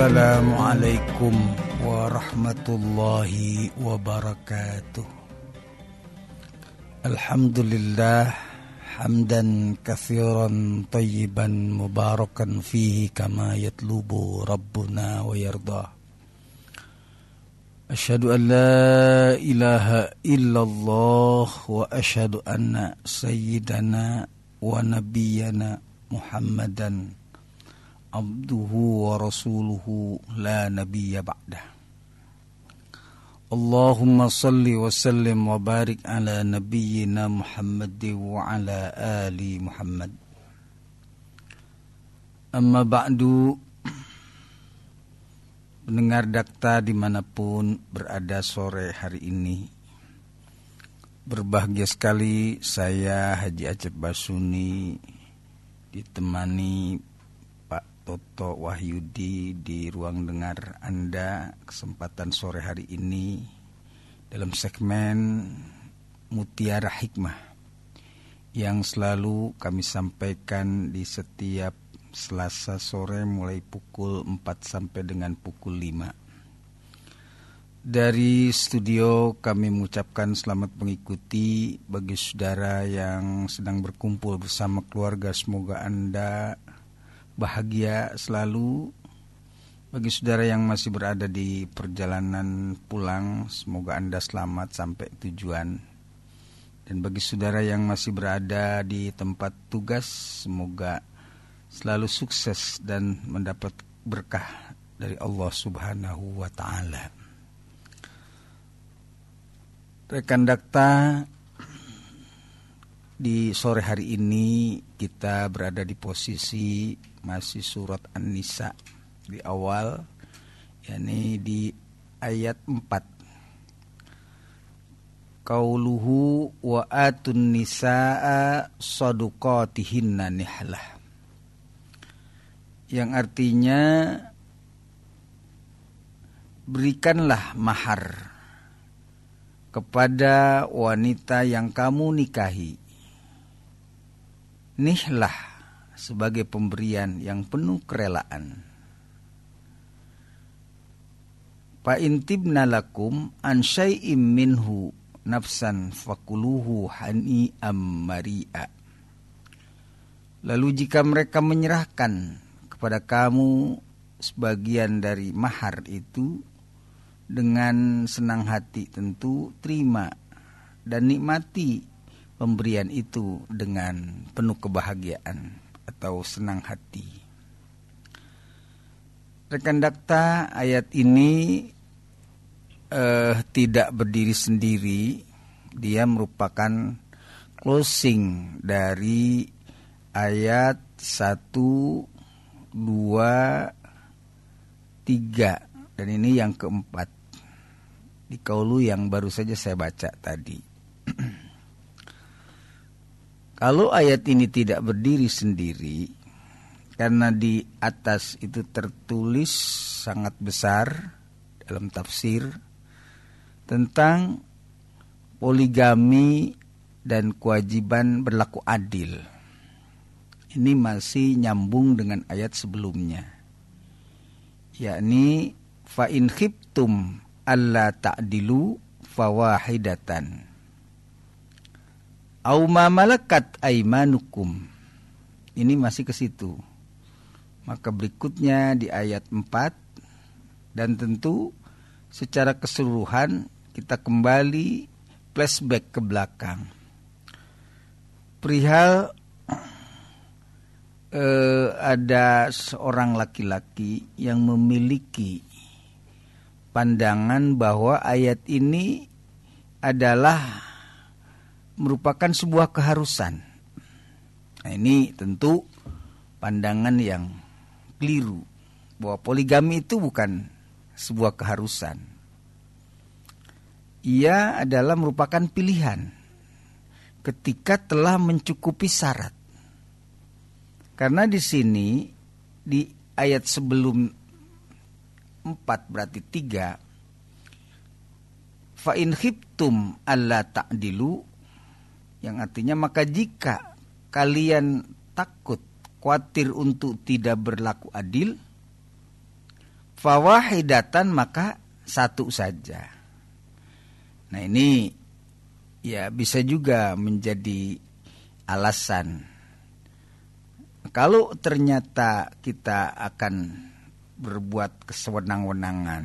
Assalamualaikum warahmatullahi wabarakatuh. Alhamdulillah hamdan katsiran tayyiban mubarakan fihi kama yatlubu rabbuna wa yarda. Asyhadu an la ilaha illallah wa asyhadu anna sayyidana wa nabiyyana Muhammadan abduhu wa rasuluhu la nabiyya ba'dah. Allahumma salli wa sallim wa barik ala nabiyyina Muhammad wa ala ali Muhammad. Amma ba'du, pendengar Dakta dimanapun berada sore hari ini, berbahagia sekali saya Haji Acep Basuni ditemani Toto Wahyudi di ruang dengar Anda kesempatan sore hari ini dalam segmen Mutiara Hikmah yang selalu kami sampaikan di setiap Selasa sore mulai pukul 4 sampai dengan pukul 5. Dari studio kami mengucapkan selamat mengikuti bagi saudara yang sedang berkumpul bersama keluarga, semoga Anda bahagia selalu. Bagi saudara yang masih berada di perjalanan pulang, semoga Anda selamat sampai tujuan. Dan bagi saudara yang masih berada di tempat tugas, semoga selalu sukses dan mendapat berkah dari Allah Subhanahu wa ta'ala. Rekan Dakta, di sore hari ini kita berada di posisi masih surat An-Nisa di awal, yakni di ayat 4. Qauluhu wa atun nisaa saduqatihinna nihlah, yang artinya berikanlah mahar kepada wanita yang kamu nikahi, nihlah sebagai pemberian yang penuh kerelaan. Fa intibna lakum an syai'im minhu nafsan fakuluhu hani'am mari'a. Lalu jika mereka menyerahkan kepada kamu sebagian dari mahar itu dengan senang hati, tentu terima dan nikmati pemberian itu dengan penuh kebahagiaan atau senang hati. Rekan Dakta, ayat ini tidak berdiri sendiri. Dia merupakan closing dari ayat 1, 2, 3, dan ini yang keempat di qaulu yang baru saja saya baca tadi. Kalau ayat ini tidak berdiri sendiri, karena di atas itu tertulis sangat besar dalam tafsir tentang poligami dan kewajiban berlaku adil. Ini masih nyambung dengan ayat sebelumnya, yakni fa in khiftum alla ta'dilu fawahidatan au ma malakat aimanukum. Ini masih ke situ. Maka berikutnya di ayat 4, dan tentu secara keseluruhan kita kembali flashback ke belakang. Perihal ada seorang laki-laki yang memiliki pandangan bahwa ayat ini adalah merupakan sebuah keharusan. Nah, ini tentu pandangan yang keliru, bahwa poligami itu bukan sebuah keharusan. Ia adalah merupakan pilihan ketika telah mencukupi syarat. Karena di sini di ayat sebelum 4 berarti 3, fa in khiftum alla ta'dilu, yang artinya maka jika kalian takut, khawatir untuk tidak berlaku adil, fawahidatan maka satu saja. Nah ini ya bisa juga menjadi alasan kalau ternyata kita akan berbuat kesewenang-wenangan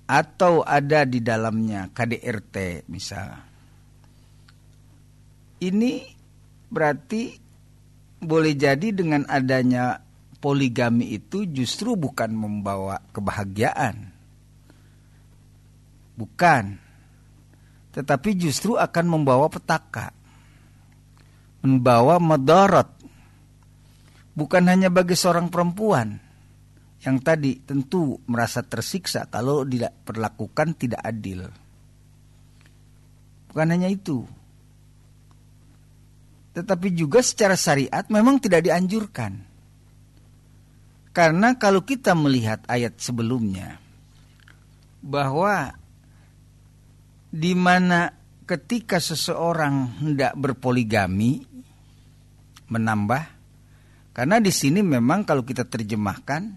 atau ada di dalamnya KDRT misal. Ini berarti boleh jadi dengan adanya poligami itu justru bukan membawa kebahagiaan. Bukan. Tetapi justru akan membawa petaka. Membawa madarat. Bukan hanya bagi seorang perempuan yang tadi tentu merasa tersiksa kalau diperlakukan tidak adil. Bukan hanya itu. Tetapi juga secara syariat memang tidak dianjurkan. Karena kalau kita melihat ayat sebelumnya, bahwa di mana ketika seseorang hendak berpoligami, menambah, karena di sini memang kalau kita terjemahkan,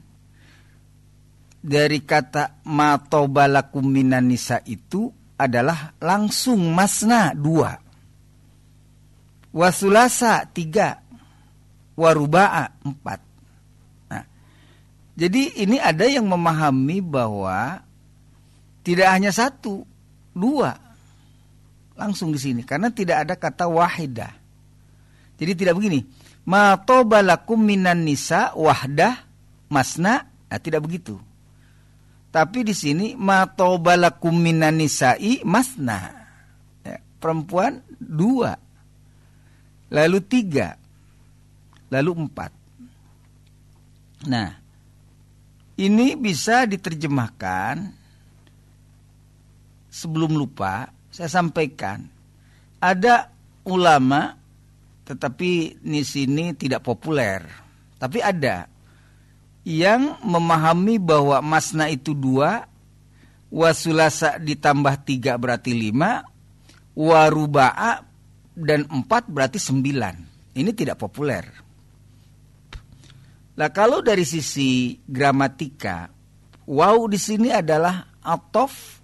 dari kata matobalakum minan nisa itu adalah langsung masna 2, wasulasa 3, waruba'a 4. Nah, jadi ini ada yang memahami bahwa tidak hanya 1, 2 langsung di sini karena tidak ada kata wahidah. Jadi tidak begini, matobalakum minan nisa wahdah masna, tidak begitu. Tapi di sini matobalakum minan nisa'i masna. Ya, perempuan 2. Lalu 3. Lalu 4. Nah, ini bisa diterjemahkan. Sebelum lupa, saya sampaikan. Ada ulama tetapi di sini tidak populer. Tapi ada yang memahami bahwa masna itu 2, wasulasa ditambah 3 berarti 5, waruba'a dan 4 berarti 9. Ini tidak populer. Nah, kalau dari sisi gramatika, waw di sini adalah atof,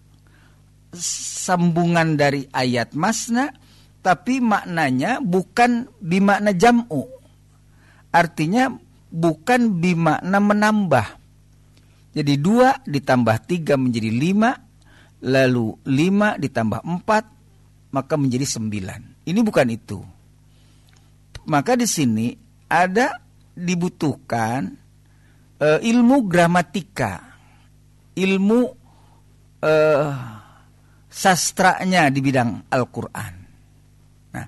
sambungan dari ayat masna, tapi maknanya bukan bimakna jam'u. Artinya bukan bimakna menambah. Jadi 2 ditambah 3 menjadi 5, lalu 5 ditambah 4 maka menjadi 9. Ini bukan itu. Maka di sini ada dibutuhkan ilmu gramatika, ilmu sastranya di bidang Al-Qur'an. Nah,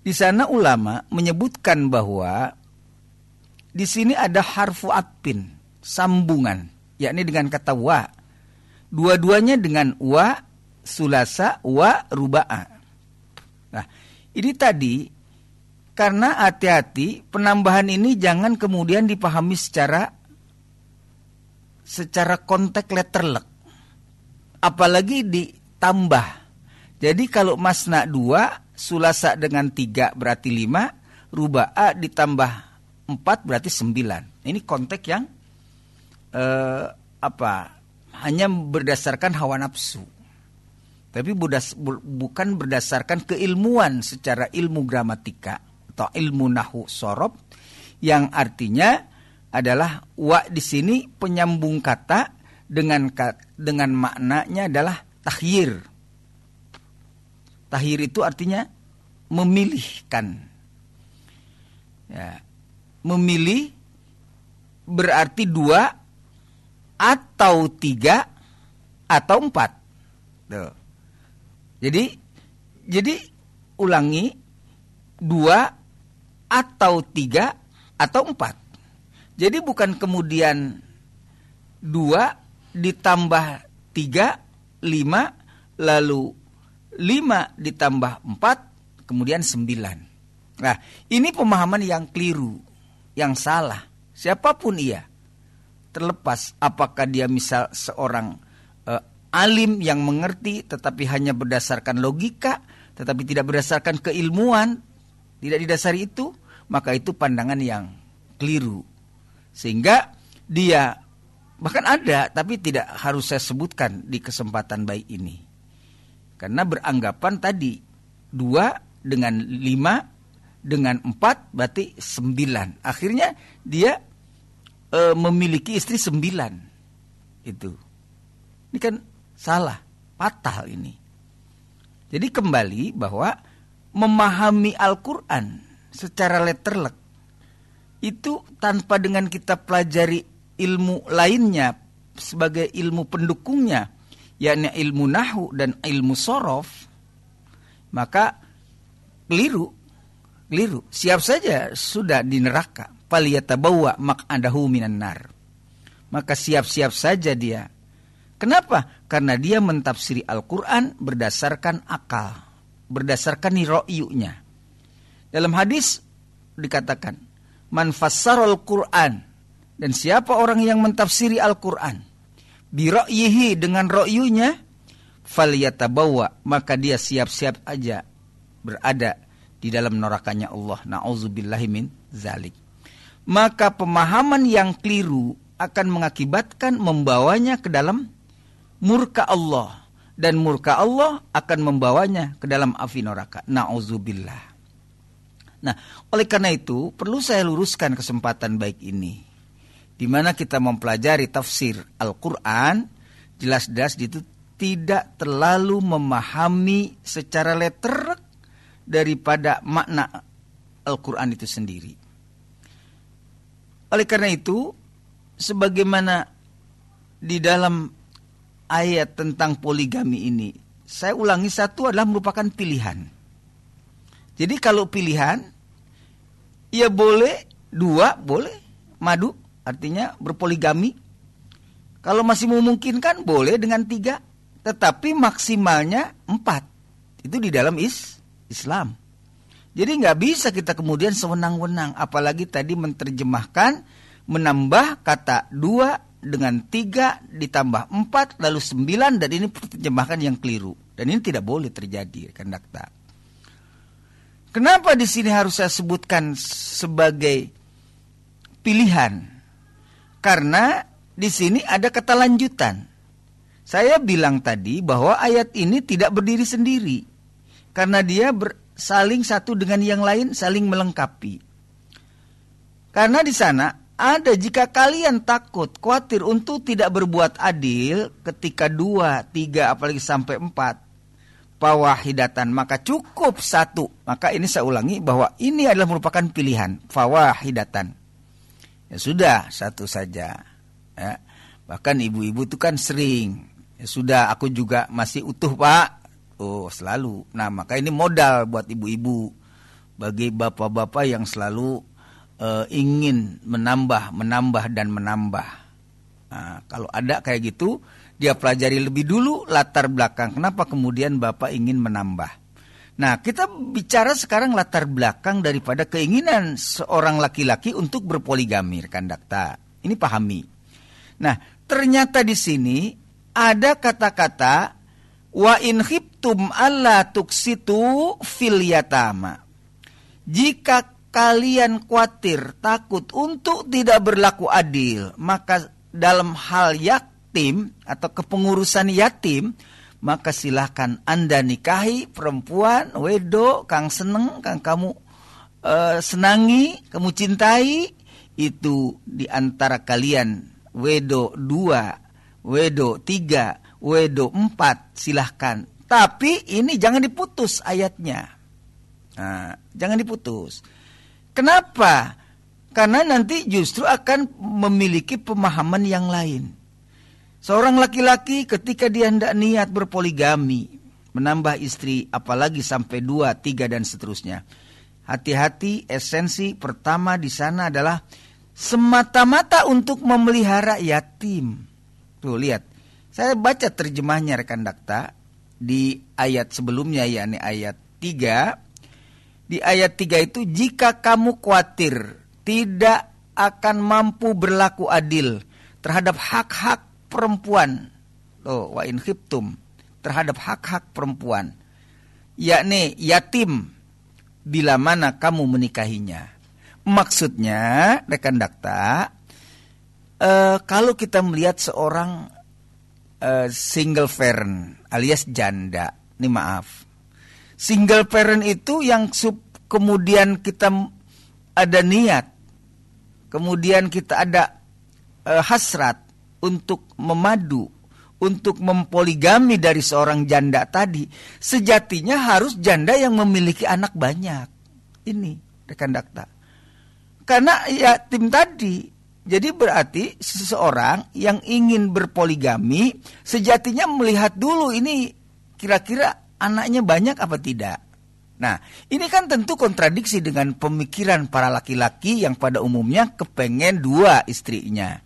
di sana ulama menyebutkan bahwa di sini ada harfu atpin, sambungan, yakni dengan kata wa. Dua-duanya dengan wa, sulasa, wa, ruba'a. Nah, ini tadi, karena hati-hati, penambahan ini jangan kemudian dipahami secara konteks letterlek. Apalagi ditambah. Jadi kalau masna 2, sulasa dengan 3 berarti 5, ruba'a ditambah 4 berarti 9. Ini konteks yang hanya berdasarkan hawa nafsu. Tapi bukan berdasarkan keilmuan secara ilmu gramatika atau ilmu nahwu sorob, yang artinya adalah wa di sini penyambung kata dengan maknanya adalah takhyir. Takhyir itu artinya memilihkan. Ya. Memilih berarti 2 atau 3 atau 4. Tuh. Jadi ulangi, 2 atau 3 atau 4. Jadi bukan kemudian 2 ditambah 3 5 lalu 5 ditambah 4 kemudian 9. Nah, ini pemahaman yang keliru, yang salah. Siapapun ia, terlepas apakah dia misal seorang alim yang mengerti tetapi hanya berdasarkan logika, tetapi tidak berdasarkan keilmuan, tidak didasari itu, maka itu pandangan yang keliru. Sehingga dia bahkan ada, tapi tidak harus saya sebutkan di kesempatan baik ini. Karena beranggapan tadi 2 dengan 5 dengan 4 berarti 9. Akhirnya dia memiliki istri 9. Itu. Ini kan salah, fatal ini. Jadi kembali bahwa memahami Al-Qur'an secara letterlek itu tanpa dengan kita pelajari ilmu lainnya sebagai ilmu pendukungnya, yakni ilmu nahwu dan ilmu sorof, maka keliru. Siap saja sudah di neraka. Falyatabawwa maq'adahu minan nar. Maka siap-siap saja dia. Kenapa? Karena dia mentafsiri Al-Qur'an berdasarkan akal, berdasarkan ro'yunya. Dalam hadis dikatakan, man fassarul Qur'an, dan siapa orang yang mentafsiri Al-Qur'an bi ra'yihi, dengan ro'yunya, falyatabawwa, maka dia siap-siap aja berada di dalam nerakanya Allah. Na'udzubillahi min zalik. Maka pemahaman yang keliru akan mengakibatkan membawanya ke dalam murka Allah, dan murka Allah akan membawanya ke dalam api neraka. Na'udzubillah. Nah, oleh karena itu perlu saya luruskan kesempatan baik ini, di mana kita mempelajari tafsir Al-Qur'an, jelas-jelas itu tidak terlalu memahami secara letter daripada makna Al-Qur'an itu sendiri. Oleh karena itu, sebagaimana di dalam ayat tentang poligami ini, saya ulangi, satu adalah merupakan pilihan. Jadi kalau pilihan, ya boleh 2, boleh madu, artinya berpoligami. Kalau masih memungkinkan boleh dengan 3, tetapi maksimalnya 4. Itu di dalam Islam. Jadi nggak bisa kita kemudian sewenang-wenang, apalagi tadi menerjemahkan, menambah kata 2 dengan 3 ditambah 4 lalu 9, dan ini terjemahkan yang keliru. Dan ini tidak boleh terjadi, kan Dakta. Kenapa di sini harus saya sebutkan sebagai pilihan? Karena di sini ada kata lanjutan. Saya bilang tadi bahwa ayat ini tidak berdiri sendiri, karena dia saling satu dengan yang lain, saling melengkapi. Karena di sana ada, jika kalian takut, khawatir untuk tidak berbuat adil ketika 2, 3, apalagi sampai 4, fawahidatan, maka cukup 1. Maka ini saya ulangi bahwa ini adalah merupakan pilihan, fawahidatan. Ya sudah, 1 saja. Ya. Bahkan ibu-ibu itu kan sering, ya sudah, aku juga masih utuh Pak. Oh, selalu. Nah, maka ini modal buat ibu-ibu, bagi bapak-bapak yang selalu ingin menambah. Nah, kalau ada kayak gitu, dia pelajari lebih dulu latar belakang. Kenapa kemudian Bapak ingin menambah? Nah, kita bicara sekarang latar belakang daripada keinginan seorang laki-laki untuk berpoligami, rekan Dakta. Ini pahami. Nah, ternyata di sini ada kata-kata wa in khiftum alla tuksitu fil yatama. Jika kalian khawatir, takut untuk tidak berlaku adil, maka dalam hal yatim atau kepengurusan yatim, maka silahkan Anda nikahi perempuan wedo kang seneng, kang kamu senangi, kamu cintai, itu di antara kalian wedo 2, wedo 3, wedo 4, silahkan. Tapi ini jangan diputus ayatnya. Nah, jangan diputus. Kenapa? Karena nanti justru akan memiliki pemahaman yang lain. Seorang laki-laki ketika dia hendak niat berpoligami, menambah istri, apalagi sampai 2, 3 dan seterusnya. Hati-hati, esensi pertama di sana adalah semata-mata untuk memelihara yatim. Tuh lihat, saya baca terjemahnya rekan Dakta di ayat sebelumnya, yakni ayat 3. Di ayat 3 itu, jika kamu khawatir tidak akan mampu berlaku adil terhadap hak-hak perempuan. Loh, wa in khiftum, terhadap hak-hak perempuan, yakni yatim, bila mana kamu menikahinya. Maksudnya, rekan Dakta, kalau kita melihat seorang single parent alias janda, ini maaf, single parent itu yang kemudian kita ada niat, kemudian kita ada hasrat untuk memadu, untuk mempoligami dari seorang janda tadi, sejatinya harus janda yang memiliki anak banyak. Ini rekan dakta. Karena yatim tadi, jadi berarti seseorang yang ingin berpoligami sejatinya melihat dulu ini kira-kira anaknya banyak apa tidak. Nah, ini kan tentu kontradiksi dengan pemikiran para laki-laki yang pada umumnya kepengen 2 istrinya.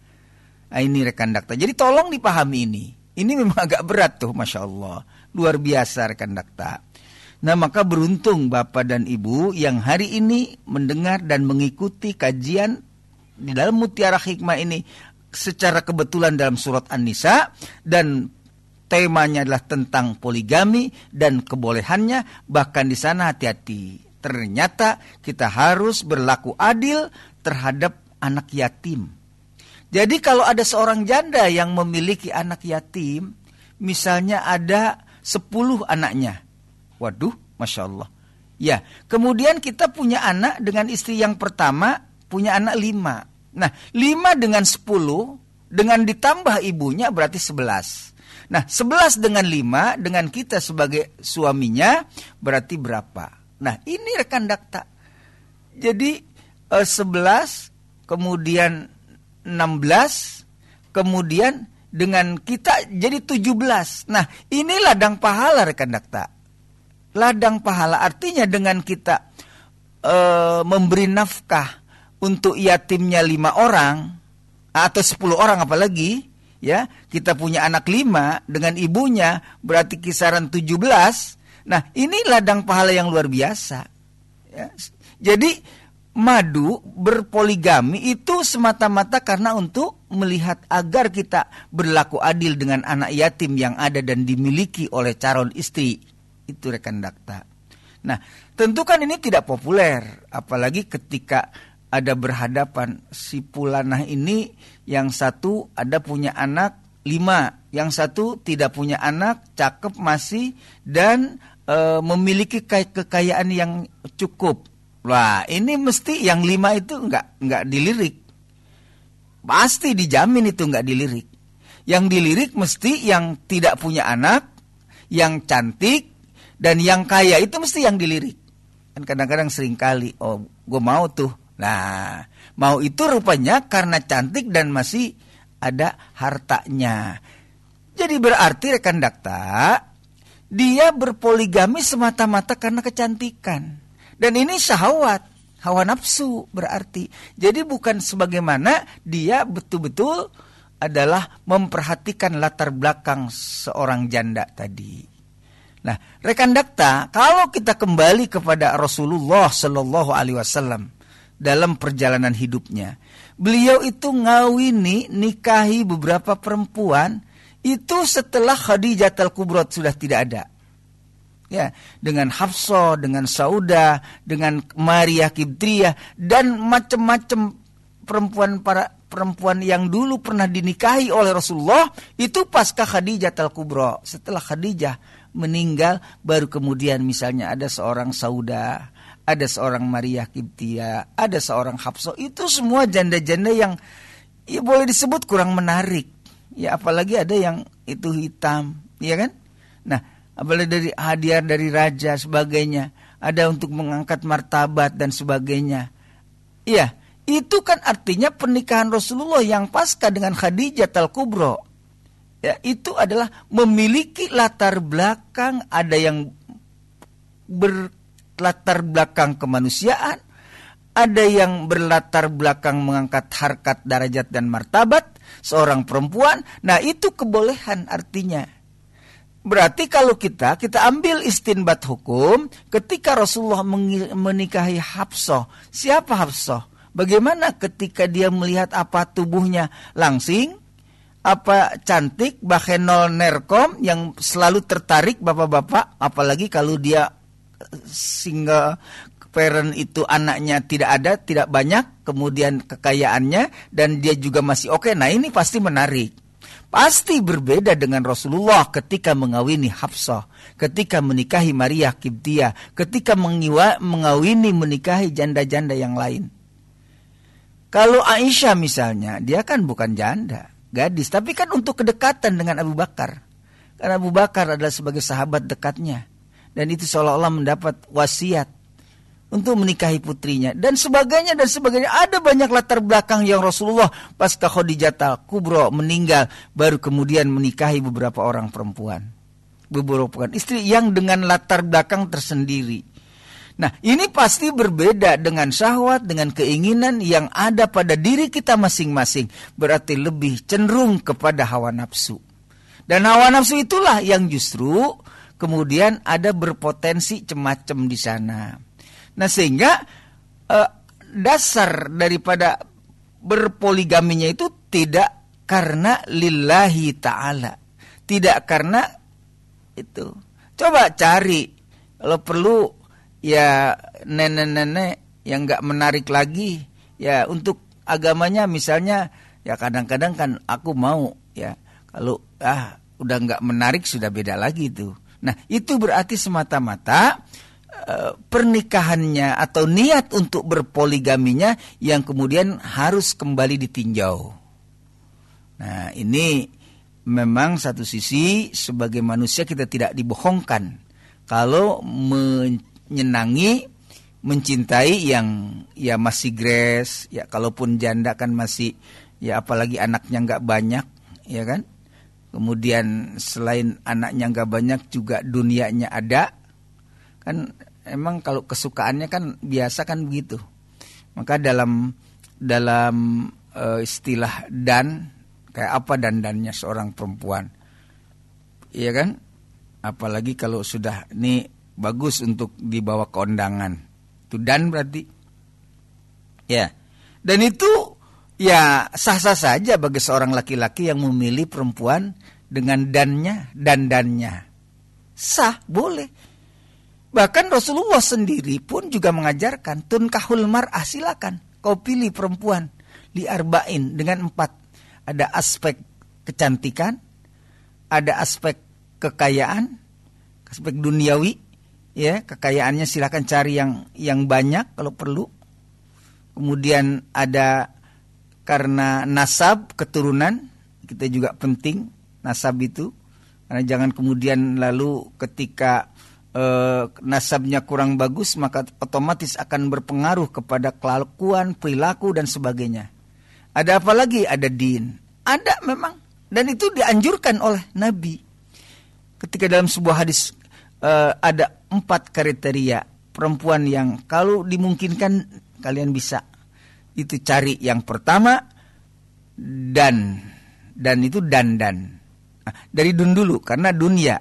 Nah, ini rekan dakta. Jadi tolong dipahami ini. Ini memang agak berat tuh, Masya Allah. Luar biasa rekan dakta. Nah, maka beruntung Bapak dan Ibu yang hari ini mendengar dan mengikuti kajian di dalam Mutiara Hikmah ini secara kebetulan dalam surat An-Nisa, dan temanya adalah tentang poligami dan kebolehannya. Bahkan di sana hati-hati. Ternyata kita harus berlaku adil terhadap anak yatim. Jadi kalau ada seorang janda yang memiliki anak yatim, misalnya ada 10 anaknya. Waduh, Masya Allah. Ya, kemudian kita punya anak dengan istri yang pertama, punya anak 5. Nah, 5 dengan 10, dengan ditambah ibunya berarti 11. Nah, 11 dengan 5, dengan kita sebagai suaminya, berarti berapa? Nah, ini rekan dakta. Jadi 11, kemudian 16, kemudian dengan kita jadi 17. Nah, ini ladang pahala rekan dakta. Ladang pahala artinya dengan kita memberi nafkah untuk yatimnya 5 orang atau 10 orang apalagi, ya, kita punya anak 5 dengan ibunya berarti kisaran 17. Nah, ini ladang pahala yang luar biasa. Ya. Jadi madu berpoligami itu semata-mata karena untuk melihat agar kita berlaku adil dengan anak yatim yang ada dan dimiliki oleh calon istri. Itu rekan dakta. Nah, tentu kan ini tidak populer, apalagi ketika ada berhadapan si Pulanah ini, yang satu ada punya anak 5, yang satu tidak punya anak, cakep masih, dan memiliki kekayaan yang cukup. Wah, ini mesti yang 5 itu enggak dilirik. Pasti dijamin itu enggak dilirik. Yang dilirik mesti yang tidak punya anak, yang cantik, dan yang kaya itu mesti yang dilirik. Kan kadang-kadang sering kali, oh gue mau tuh. Nah, mau itu rupanya karena cantik dan masih ada hartanya. Jadi berarti rekan dakta, dia berpoligami semata-mata karena kecantikan. Dan ini syahwat, hawa nafsu berarti. Jadi bukan sebagaimana dia betul-betul adalah memperhatikan latar belakang seorang janda tadi. Nah, rekan dakta, kalau kita kembali kepada Rasulullah Shallallahu Alaihi Wasallam dalam perjalanan hidupnya, beliau itu nikahi beberapa perempuan itu setelah Khadijah Al-Kubra sudah tidak ada. Ya, dengan Hafsah, dengan Saudah, dengan Maria Kibtriyah, dan macam-macam perempuan yang dulu pernah dinikahi oleh Rasulullah itu pasca Khadijah Al-Kubra. Setelah Khadijah meninggal, baru kemudian misalnya ada seorang Saudah, ada seorang Maria Kibtiyah, ada seorang Hafsah. Itu semua janda-janda yang ya boleh disebut kurang menarik. Ya, apalagi ada yang itu hitam, ya kan? Nah, apalagi dari hadiah dari raja sebagainya, ada untuk mengangkat martabat dan sebagainya. Iya, itu kan artinya pernikahan Rasulullah yang pasca dengan Khadijah Al-Kubra. Ya, itu adalah memiliki latar belakang, ada yang berlatar belakang kemanusiaan, ada yang berlatar belakang mengangkat harkat, darajat dan martabat seorang perempuan. Nah, itu kebolehan artinya. Berarti kalau kita ambil istinbat hukum, ketika Rasulullah menikahi Hafsah, siapa Hafsah? Bagaimana ketika dia melihat apa tubuhnya langsing, apa cantik, bakhenol nerkom, yang selalu tertarik bapak-bapak, apalagi kalau dia single parent itu anaknya tidak ada, tidak banyak, kemudian kekayaannya, dan dia juga masih oke, nah ini pasti menarik. Pasti berbeda dengan Rasulullah ketika mengawini Hafsah, ketika menikahi Maria Kibtiyah, ketika menikahi janda-janda yang lain. Kalau Aisyah misalnya, dia kan bukan janda, gadis, tapi kan untuk kedekatan dengan Abu Bakar. Karena Abu Bakar adalah sebagai sahabat dekatnya. Dan itu seolah-olah mendapat wasiat untuk menikahi putrinya. Dan sebagainya, dan sebagainya. Ada banyak latar belakang yang Rasulullah pasca Khadijah Kubro meninggal, baru kemudian menikahi beberapa orang perempuan. Beberapa istri yang dengan latar belakang tersendiri. Nah, ini pasti berbeda dengan syahwat, dengan keinginan yang ada pada diri kita masing-masing. Berarti lebih cenderung kepada hawa nafsu. Dan hawa nafsu itulah yang justru kemudian ada berpotensi cemacem di sana. Nah, sehingga dasar daripada berpoligaminya itu tidak karena lillahi ta'ala. Tidak karena itu. Coba cari, kalau perlu ya nenek-nenek yang gak menarik lagi. Ya untuk agamanya misalnya, ya kadang-kadang kan aku mau ya. Kalau udah gak menarik sudah beda lagi tuh. Nah, itu berarti semata-mata pernikahannya atau niat untuk berpoligaminya yang kemudian harus kembali ditinjau. Nah, ini memang satu sisi sebagai manusia kita tidak dibohongkan kalau menyenangi, mencintai yang ya masih grace, ya kalaupun janda kan masih, ya apalagi anaknya nggak banyak, ya kan? Kemudian selain anaknya nggak banyak juga dunianya ada, kan emang kalau kesukaannya kan biasa kan begitu. Maka dalam istilah dan, kayak apa dandannya seorang perempuan, iya kan? Apalagi kalau sudah ini bagus untuk dibawa ke undangan, itu dan berarti, ya. Dan itu ya sah-sah saja bagi seorang laki-laki yang memilih perempuan dengan dandannya. Sah, boleh. Bahkan Rasulullah sendiri pun juga mengajarkan, tunkahul mar'ah, silakan kau pilih perempuan li arba'in, dengan 4. Ada aspek kecantikan, ada aspek kekayaan, aspek duniawi, ya kekayaannya silakan cari yang banyak kalau perlu. Kemudian ada karena nasab, keturunan, kita juga penting nasab itu, karena jangan kemudian lalu ketika nasabnya kurang bagus maka otomatis akan berpengaruh kepada kelakuan, perilaku dan sebagainya. Ada apa lagi? Ada din. Ada memang, dan itu dianjurkan oleh Nabi. Ketika dalam sebuah hadis ada 4 kriteria perempuan yang kalau dimungkinkan kalian bisa itu cari. Yang pertama dan itu dandan. Dari dun dulu karena dunia.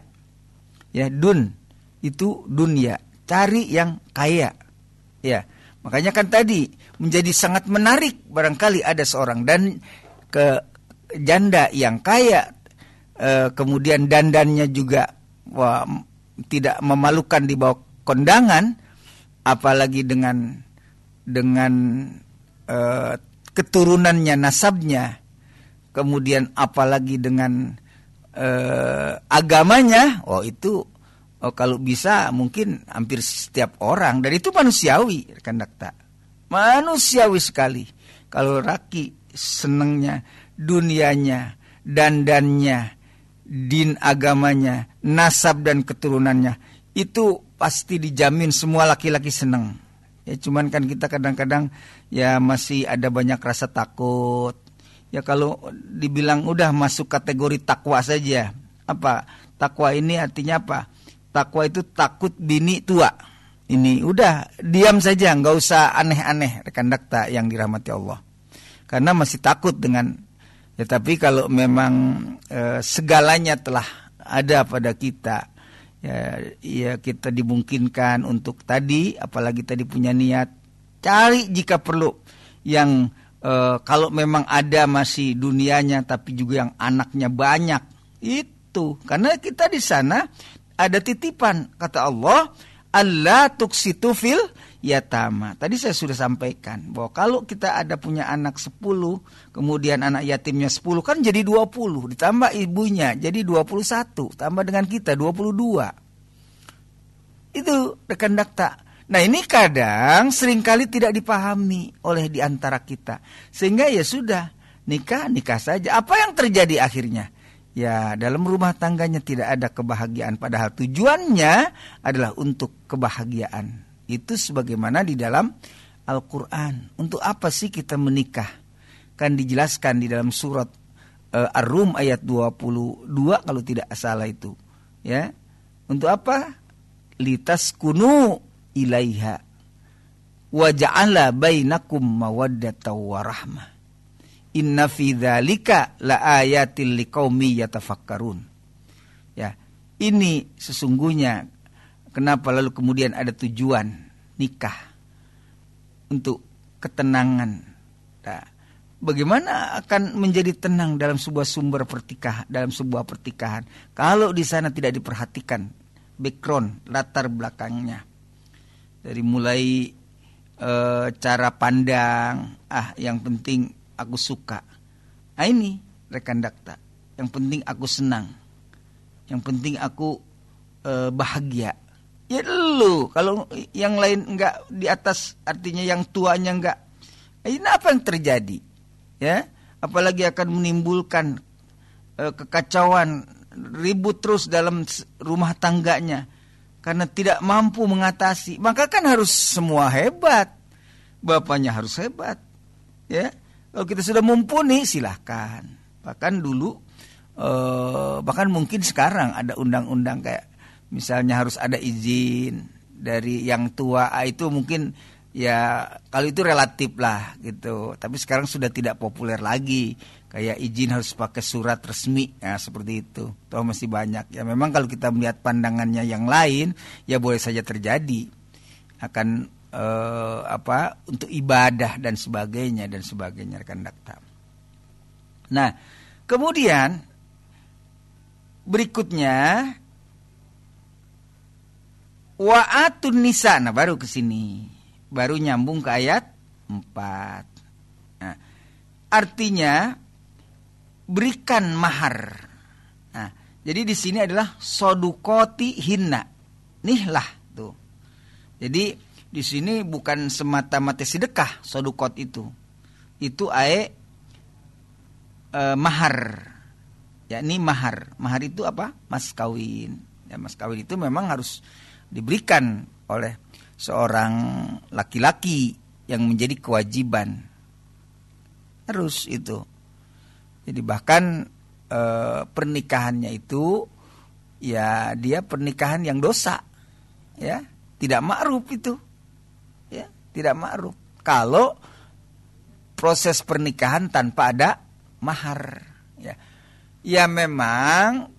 Ya, dun itu dunia, cari yang kaya. Ya, makanya kan tadi menjadi sangat menarik barangkali ada seorang dan ke janda yang kaya, kemudian dandannya juga tidak memalukan di bawah kondangan, apalagi dengan keturunannya, nasabnya, kemudian apalagi dengan agamanya, itu kalau bisa mungkin hampir setiap orang, dan itu manusiawi, rekan dakta, manusiawi sekali. Kalau laki senengnya dunianya, dandannya, din agamanya, nasab dan keturunannya, itu pasti dijamin semua laki-laki seneng. Ya cuman kan kita kadang-kadang ya masih ada banyak rasa takut. Ya kalau dibilang udah masuk kategori takwa saja. Apa? Takwa ini artinya apa? Takwa itu takut bini tua. Ini udah diam saja, nggak usah aneh-aneh rekan dakta yang dirahmati Allah. Karena masih takut dengan, ya tapi kalau memang segalanya telah ada pada kita, ya kita dimungkinkan untuk tadi, apalagi tadi punya niat, cari jika perlu yang kalau memang ada masih dunianya tapi juga yang anaknya banyak, itu karena kita di sana ada titipan, kata Allah, Allah tuksitu fil yatama. Tadi saya sudah sampaikan bahwa kalau kita ada punya anak 10, kemudian anak yatimnya 10, kan jadi 20, ditambah ibunya jadi 21, tambah dengan kita 22. Itu rekan dakta. Nah ini kadang seringkali tidak dipahami oleh di antara kita. Sehingga ya sudah, nikah saja. Apa yang terjadi akhirnya? Ya dalam rumah tangganya tidak ada kebahagiaan, padahal tujuannya adalah untuk kebahagiaan. Itu sebagaimana di dalam Al-Quran. Untuk apa sih kita menikah? Kan dijelaskan di dalam surat Ar-Rum ayat 22 kalau tidak salah itu. Ya, untuk apa? Litaskunu ilaiha wa ja'ala bainakum mawaddatan wa rahmah. Inna fi dzalika laayatil liqaumi yatafakkarun. Ya, ini sesungguhnya kenapa lalu kemudian ada tujuan nikah untuk ketenangan. Nah, bagaimana akan menjadi tenang dalam sebuah sumber pertikahan, dalam sebuah pertikahan kalau di sana tidak diperhatikan background, latar belakangnya. Dari mulai cara pandang, yang penting aku suka. Nah ini rekan dakta, yang penting aku senang, yang penting aku bahagia. Ya lu, kalau yang lain enggak di atas, artinya yang tuanya enggak. Ini apa yang terjadi? Ya, apalagi akan menimbulkan kekacauan, ribut terus dalam rumah tangganya karena tidak mampu mengatasi. Maka kan harus semua hebat. Bapaknya harus hebat. Ya, kalau kita sudah mumpuni silahkan. Bahkan dulu bahkan mungkin sekarang ada undang-undang kayak misalnya harus ada izin dari yang tua, itu mungkin ya kalau itu relatif lah gitu. Tapi sekarang sudah tidak populer lagi. Kayak izin harus pakai surat resmi, ya seperti itu. Toh masih banyak. Ya memang kalau kita melihat pandangannya yang lain, ya boleh saja terjadi. Akan untuk ibadah dan sebagainya rekan dakta. Nah, kemudian berikutnya wa'atun nisa. Nah, baru ke sini. Baru nyambung ke ayat 4. Nah, artinya berikan mahar. Nah, jadi di sini adalah sodukoti hinna. Nihlah tuh. Jadi di sini bukan semata-mata sedekah sodukot itu. Itu mahar. Yakni mahar. Mahar itu apa? Mas kawin. Ya, mas kawin itu memang harus diberikan oleh seorang laki-laki yang menjadi kewajiban. Harus itu. Jadi bahkan pernikahannya itu ya dia pernikahan yang dosa. Ya, tidak ma'ruf itu. Ya, tidak ma'ruf. Kalau proses pernikahan tanpa ada mahar. Ya. Ya memang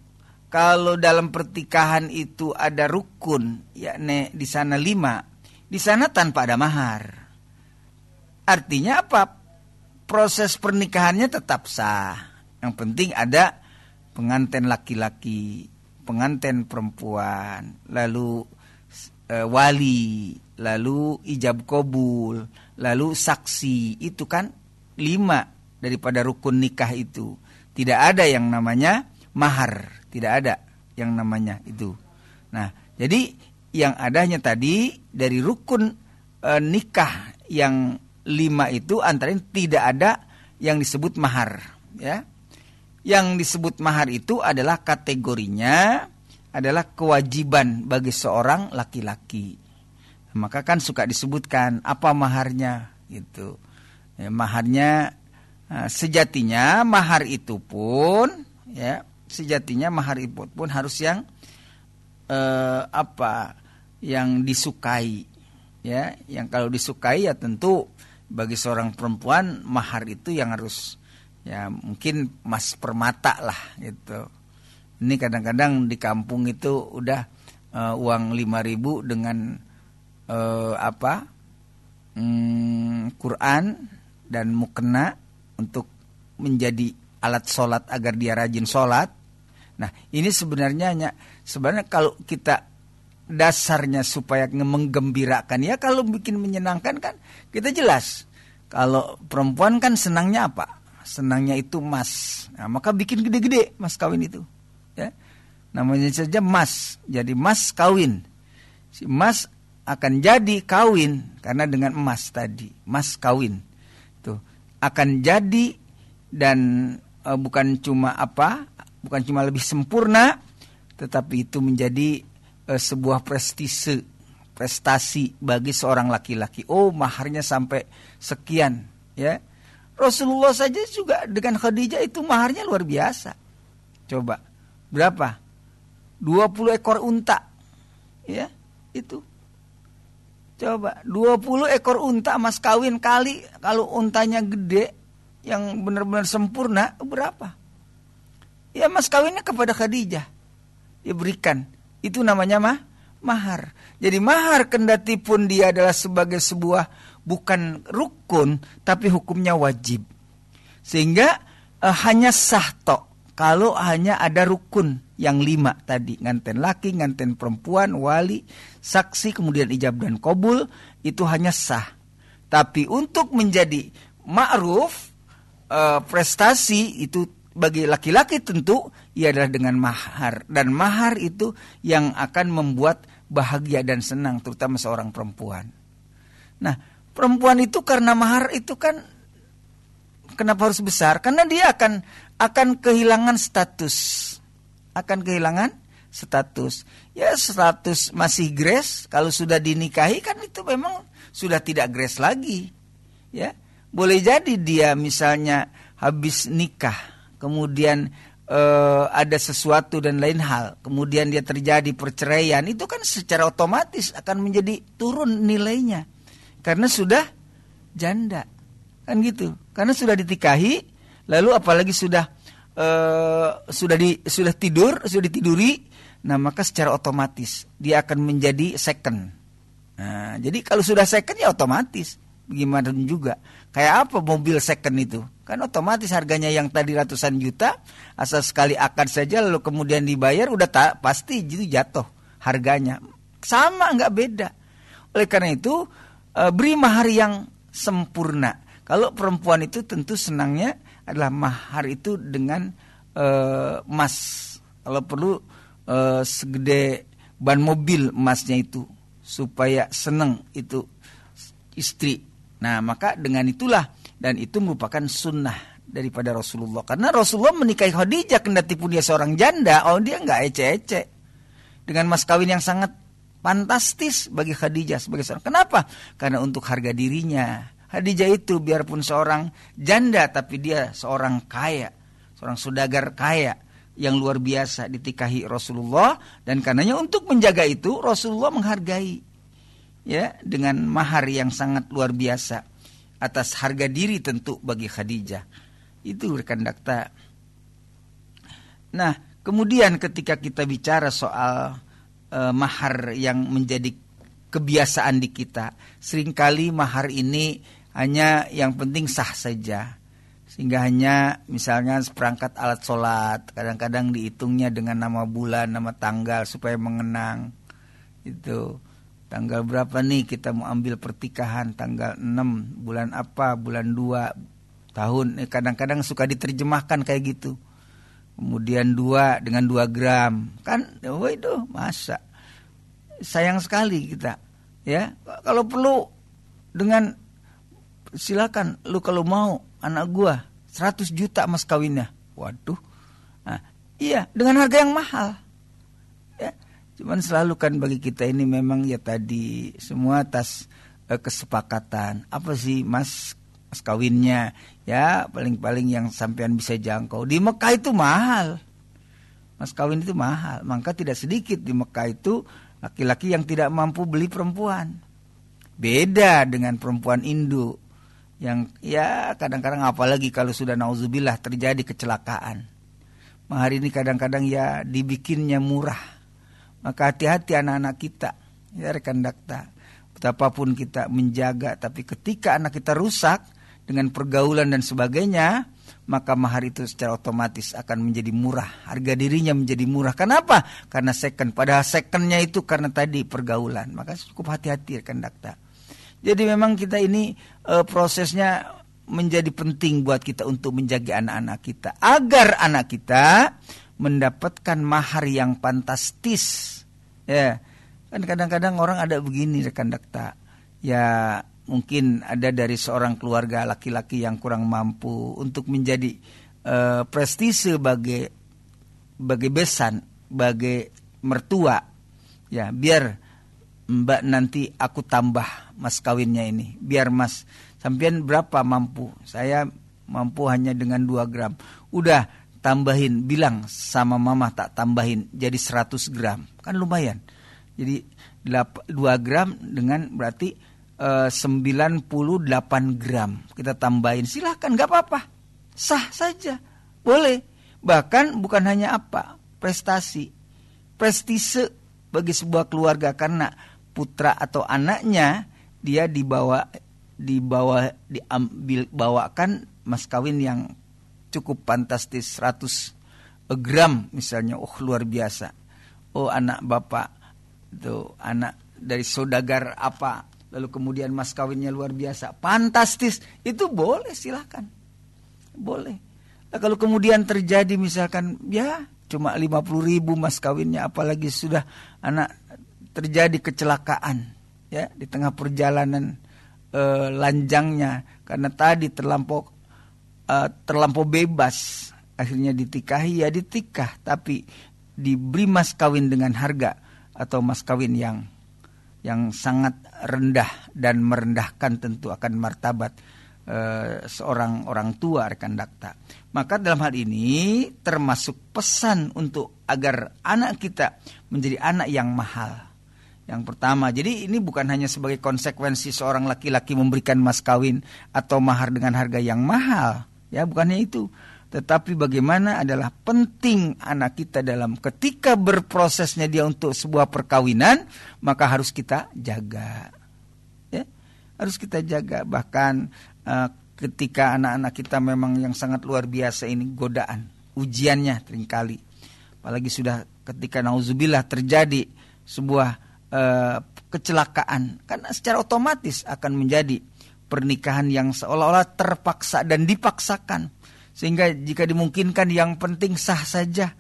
kalau dalam pernikahan itu ada rukun, yakni di sana 5, di sana tanpa ada mahar. Artinya apa? Proses pernikahannya tetap sah. Yang penting ada pengantin laki-laki, pengantin perempuan, lalu wali, lalu ijab kabul, lalu saksi. Itu kan 5 daripada rukun nikah itu. Tidak ada yang namanya mahar, tidak ada yang namanya itu. Nah, jadi yang adanya tadi dari rukun nikah yang 5 itu antara tidak ada yang disebut mahar, ya. Yang disebut mahar itu adalah kategorinya adalah kewajiban bagi seorang laki-laki. Maka kan suka disebutkan apa maharnya gitu. Ya, maharnya sejatinya mahar itu pun ya, sejatinya mahar itu pun harus yang yang disukai, ya. Yang kalau disukai ya tentu bagi seorang perempuan mahar itu yang harus ya mungkin emas permata lah gitu. Ini kadang-kadang di kampung itu udah uang 5.000 dengan Quran dan mukena untuk menjadi alat sholat agar dia rajin sholat. Nah ini sebenarnya kalau kita dasarnya supaya menggembirakan. Ya kalau bikin menyenangkan kan kita jelas. Kalau perempuan kan senangnya apa? Senangnya itu emas. Nah, maka bikin gede-gede mas kawin itu. Ya. Namanya saja mas. Jadi mas kawin. Si mas akan jadi kawin karena dengan emas tadi. Mas kawin. Tuh, akan jadi dan bukan cuma bukan cuma lebih sempurna, tetapi itu menjadi sebuah prestasi bagi seorang laki-laki. Oh, maharnya sampai sekian, ya. Rasulullah saja juga dengan Khadijah itu maharnya luar biasa. Coba, berapa? 20 ekor unta. Ya, itu. Coba, 20 ekor unta mas kawin kali kalau untanya gede yang benar-benar sempurna berapa? Ya mas kawinnya kepada Khadijah. Dia berikan. Itu namanya mahar. Jadi mahar kendati pun dia adalah sebagai sebuah bukan rukun, tapi hukumnya wajib. Sehingga hanya sah tok kalau hanya ada rukun yang 5 tadi. Nganten laki, nganten perempuan, wali, saksi, kemudian ijab dan qabul. Itu hanya sah. Tapi untuk menjadi ma'ruf, prestasi itu bagi laki-laki tentu ia adalah dengan mahar. Dan mahar itu yang akan membuat bahagia dan senang terutama seorang perempuan. Nah, perempuan itu karena mahar itu kan kenapa harus besar? Karena dia akan kehilangan status. Akan kehilangan status. Ya, status masih grace, kalau sudah dinikahi kan itu memang sudah tidak grace lagi. Ya, boleh jadi dia misalnya habis nikah kemudian ada sesuatu dan lain hal, kemudian dia terjadi perceraian, itu kan secara otomatis akan menjadi turun nilainya karena sudah janda, kan gitu. Karena sudah ditikahi, lalu apalagi sudah ditiduri, nah maka secara otomatis dia akan menjadi second. Nah, jadi kalau sudah second ya otomatis, gimana juga. Kayak apa mobil second itu? Kan otomatis harganya yang tadi ratusan juta, asal sekali akad saja lalu kemudian dibayar udah pasti itu jatuh harganya. Sama, nggak beda. Oleh karena itu beri mahar yang sempurna. Kalau perempuan itu tentu senangnya adalah mahar itu dengan emas. Kalau perlu segede ban mobil emasnya itu supaya senang itu istri. Nah, maka dengan itulah, dan itu merupakan sunnah daripada Rasulullah. Karena Rasulullah menikahi Khadijah kendati pun dia seorang janda, dia nggak ece-ece. Dengan mas kawin yang sangat fantastis bagi Khadijah sebagai seorang. Kenapa? Karena untuk harga dirinya. Khadijah itu biarpun seorang janda, tapi dia seorang kaya, seorang saudagar kaya yang luar biasa ditikahi Rasulullah. Dan karenanya untuk menjaga itu Rasulullah menghargai, ya, dengan mahar yang sangat luar biasa atas harga diri tentu bagi Khadijah. Itu rekan dakta. Nah, kemudian ketika kita bicara soal mahar yang menjadi kebiasaan di kita, seringkali mahar ini hanya yang penting sah saja. Sehingga hanya misalnya seperangkat alat sholat, kadang-kadang dihitungnya dengan nama bulan, nama tanggal supaya mengenang. Itu tanggal berapa nih kita mau ambil pertikahan, tanggal 6, bulan apa, bulan 2, tahun. Kadang-kadang suka diterjemahkan kayak gitu. Kemudian 2 dengan 2 gram. Kan, waduh, masa. Sayang sekali kita. Ya, kalau perlu dengan silakan lu kalau mau anak gua 100 juta mas kawinnya. Waduh. Nah, iya, dengan harga yang mahal. Cuman selalu kan bagi kita ini memang ya tadi semua atas kesepakatan. Apa sih mas kawinnya? Ya paling-paling yang sampean bisa jangkau. Di Mekah itu mahal. Mas kawin itu mahal. Maka tidak sedikit di Mekah itu laki-laki yang tidak mampu beli perempuan. Beda dengan perempuan Indo yang ya kadang-kadang apalagi kalau sudah nauzubillah terjadi kecelakaan. Mahar ini kadang-kadang ya dibikinnya murah. Maka hati-hati anak-anak kita, ya rekan dakta. Betapapun kita menjaga, tapi ketika anak kita rusak dengan pergaulan dan sebagainya, maka mahar itu secara otomatis akan menjadi murah. Harga dirinya menjadi murah. Kenapa? Karena second. Padahal secondnya itu karena tadi pergaulan. Maka cukup hati-hati rekan dakta. Jadi memang kita ini prosesnya menjadi penting buat kita untuk menjaga anak-anak kita. Agar anak kita mendapatkan mahar yang fantastis. Ya, kan kadang-kadang orang ada begini rekan dakta. Ya, mungkin ada dari seorang keluarga laki-laki yang kurang mampu untuk menjadi prestise sebagai besan, sebagai mertua. Ya, biar Mbak nanti aku tambah mas kawinnya ini. Biar mas, sampean berapa mampu? Saya mampu hanya dengan 2 gram. Udah tambahin, bilang sama mama tak tambahin jadi 100 gram. Kan lumayan. Jadi 2 gram dengan berarti 98 gram kita tambahin, silahkan, gak apa-apa, sah saja, boleh. Bahkan bukan hanya prestise bagi sebuah keluarga, karena putra atau anaknya dia dibawakan mas kawin yang cukup fantastis 100 gram misalnya. Luar biasa. Anak bapak itu anak dari saudagar apa, lalu kemudian mas kawinnya luar biasa, fantastis, itu boleh, silakan, boleh. Nah, kalau kemudian terjadi misalkan ya cuma 50.000 mas kawinnya, apalagi sudah anak terjadi kecelakaan ya di tengah perjalanan lanjangnya karena tadi terlampau bebas, akhirnya ditikahi, ya ditikah, tapi diberi mas kawin dengan harga atau mas kawin yang sangat rendah dan merendahkan tentu akan martabat seorang orang tua rekan dakta. Maka dalam hal ini termasuk pesan untuk agar anak kita menjadi anak yang mahal. Yang pertama, jadi ini bukan hanya sebagai konsekuensi seorang laki-laki memberikan mas kawin atau mahar dengan harga yang mahal, ya bukannya itu. Tetapi bagaimana adalah penting anak kita dalam ketika berprosesnya dia untuk sebuah perkawinan, maka harus kita jaga. Ya, harus kita jaga. Bahkan ketika anak-anak kita memang yang sangat luar biasa ini godaan, ujiannya seringkali. Apalagi sudah ketika nauzubillah terjadi sebuah kecelakaan, karena secara otomatis akan menjadi pernikahan yang seolah-olah terpaksa dan dipaksakan. Sehingga jika dimungkinkan yang penting sah saja,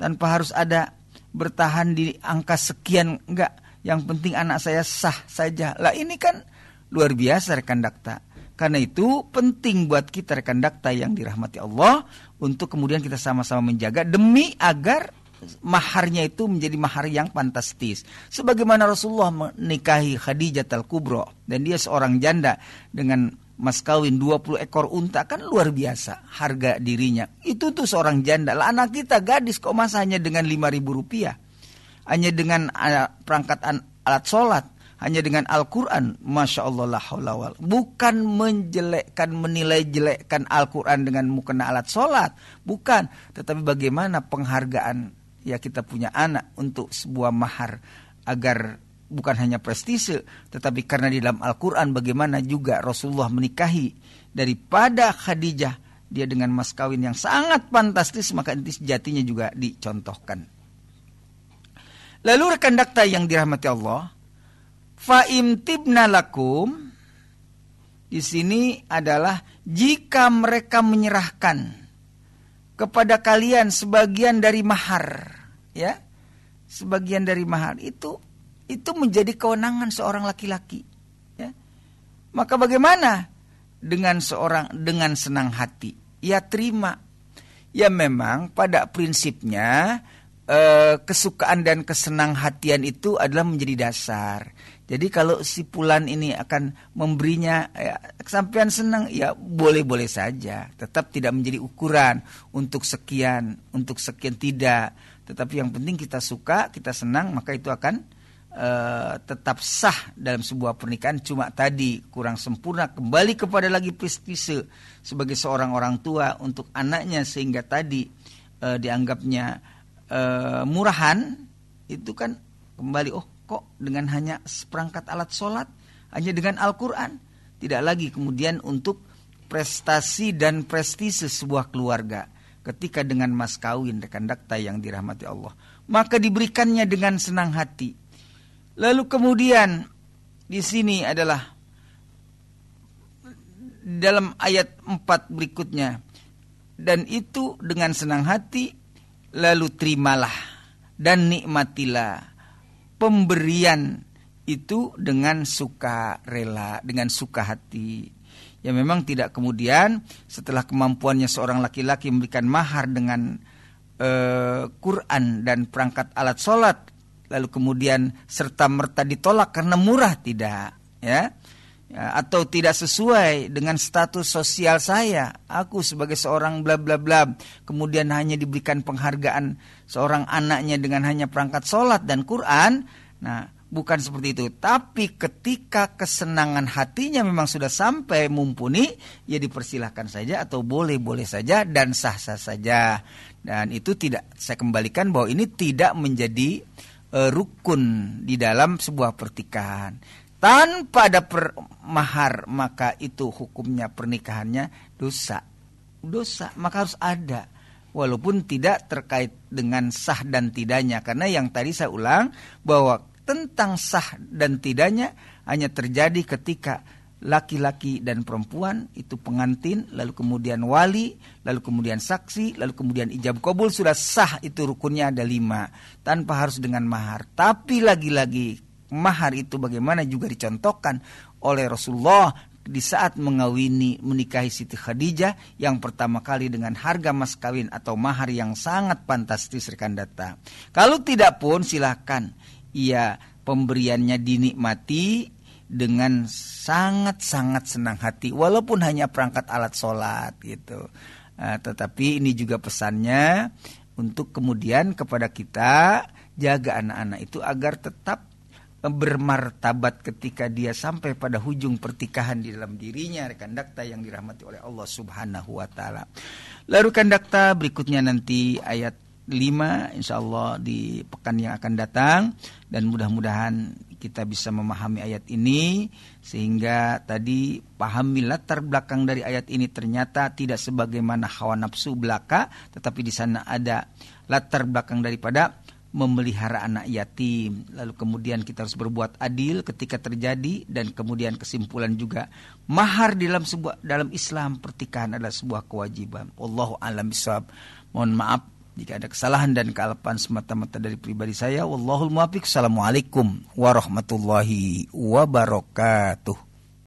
tanpa harus ada bertahan di angka sekian, enggak. Yang penting anak saya sah saja. Lah ini kan luar biasa rekan dakta. Karena itu penting buat kita rekan dakta yang dirahmati Allah untuk kemudian kita sama-sama menjaga demi agar maharnya itu menjadi mahar yang fantastis. Sebagaimana Rasulullah menikahi Khadijah al-Kubra dan dia seorang janda dengan mas kawin 20 ekor unta, kan luar biasa harga dirinya. Itu tuh seorang janda. Lah anak kita gadis kok masa hanya dengan 5.000 rupiah. Hanya dengan perangkat alat sholat, hanya dengan Al-Quran. Masya Allah la haula wala. Bukan menilai jelekkan Al-Quran dengan mukena alat sholat. Bukan. Tetapi bagaimana penghargaan ya kita punya anak untuk sebuah mahar agar bukan hanya prestise, tetapi karena di dalam Al-Quran bagaimana juga Rasulullah menikahi daripada Khadijah, dia dengan mas kawin yang sangat fantastis, maka inti sejatinya juga dicontohkan. Lalu rekan dakta yang dirahmati Allah, fa'imtibna lakum, di sini adalah jika mereka menyerahkan kepada kalian sebagian dari mahar, ya, sebagian dari mahar itu menjadi kewenangan seorang laki-laki, ya. Maka bagaimana dengan senang hati? Ya terima. Ya memang pada prinsipnya kesukaan dan kesenanghatian itu adalah menjadi dasar. Jadi kalau si Fulan ini akan memberinya, ya, sampean senang, ya boleh-boleh saja. Tetap tidak menjadi ukuran untuk sekian tidak. Tetapi yang penting kita suka, kita senang, maka itu akan tetap sah dalam sebuah pernikahan. Cuma tadi kurang sempurna, kembali kepada lagi prestise sebagai seorang orang tua untuk anaknya, sehingga tadi dianggapnya murahan. Itu kan kembali, kok dengan hanya seperangkat alat sholat, hanya dengan Al-Quran, tidak lagi kemudian untuk prestasi dan prestise sebuah keluarga ketika dengan mas kawin, rekan dakta yang dirahmati Allah, maka diberikannya dengan senang hati. Lalu kemudian di sini adalah dalam ayat 4 berikutnya, dan itu dengan senang hati, lalu terimalah dan nikmatilah pemberian itu dengan suka rela, dengan suka hati. Ya memang tidak kemudian setelah kemampuannya seorang laki-laki memberikan mahar dengan Quran dan perangkat alat sholat, lalu kemudian serta merta ditolak karena murah, tidak, ya, atau tidak sesuai dengan status sosial saya, aku sebagai seorang bla bla bla, kemudian hanya diberikan penghargaan seorang anaknya dengan hanya perangkat sholat dan Quran. Nah, bukan seperti itu. Tapi ketika kesenangan hatinya memang sudah sampai mumpuni, ya dipersilahkan saja atau boleh-boleh saja dan sah-sah saja. Dan itu tidak, saya kembalikan bahwa ini tidak menjadi rukun di dalam sebuah pernikahan. Tanpa ada mahar, maka itu hukumnya pernikahannya dosa. Maka harus ada. Walaupun tidak terkait dengan sah dan tidaknya. Karena yang tadi saya ulang bahwa tentang sah dan tidaknya hanya terjadi ketika laki-laki dan perempuan itu pengantin, lalu kemudian wali, lalu kemudian saksi, lalu kemudian ijab kabul, sudah sah, itu rukunnya ada 5 tanpa harus dengan mahar. Tapi lagi-lagi mahar itu bagaimana juga dicontohkan oleh Rasulullah di saat menikahi Siti Khadijah yang pertama kali dengan harga mas kawin atau mahar yang sangat fantastis, rekan data. Kalau tidak pun silakan, ia pemberiannya dinikmati dengan sangat-sangat senang hati, walaupun hanya perangkat alat sholat gitu. Tetapi ini juga pesannya untuk kemudian kepada kita, jaga anak-anak itu agar tetap bermartabat ketika dia sampai pada hujung pertikahan di dalam dirinya, rekan dakta yang dirahmati oleh Allah Subhanahu wa taala. Lalu rekan dakta berikutnya nanti ayat 5 insyaallah di pekan yang akan datang, dan mudah-mudahan kita bisa memahami ayat ini sehingga tadi pahami latar belakang dari ayat ini ternyata tidak sebagaimana hawa nafsu belaka, tetapi di sana ada latar belakang daripada memelihara anak yatim. Lalu kemudian kita harus berbuat adil ketika terjadi, dan kemudian kesimpulan juga mahar dalam Islam pertikahan adalah sebuah kewajiban. Wallahu a'lam bishawab. Mohon maaf jika ada kesalahan dan kealpan semata-mata dari pribadi saya. Wallahul muwaffiq. Assalamualaikum warahmatullahi wabarakatuh.